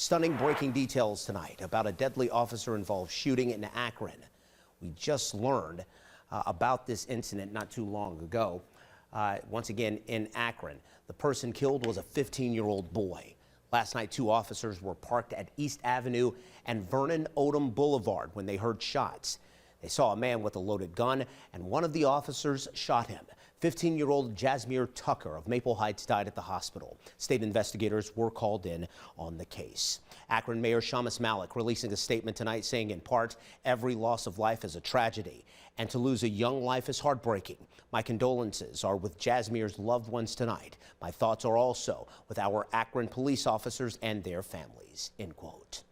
Stunning breaking details tonight about a deadly officer-involved shooting in Akron. We just learned about this incident not too long ago. Once again, in Akron, the person killed was a 15-year-old boy. Last night, two officers were parked at East Avenue and Vernon Odom Boulevard when they heard shots. They saw a man with a loaded gun, and one of the officers shot him. 15-year-old Jasmine Tucker of Maple Heights died at the hospital. State investigators were called in on the case. Akron Mayor Shamus Malik releasing a statement tonight saying, in part, every loss of life is a tragedy, and to lose a young life is heartbreaking. My condolences are with Jasmine's loved ones tonight. My thoughts are also with our Akron police officers and their families, end quote.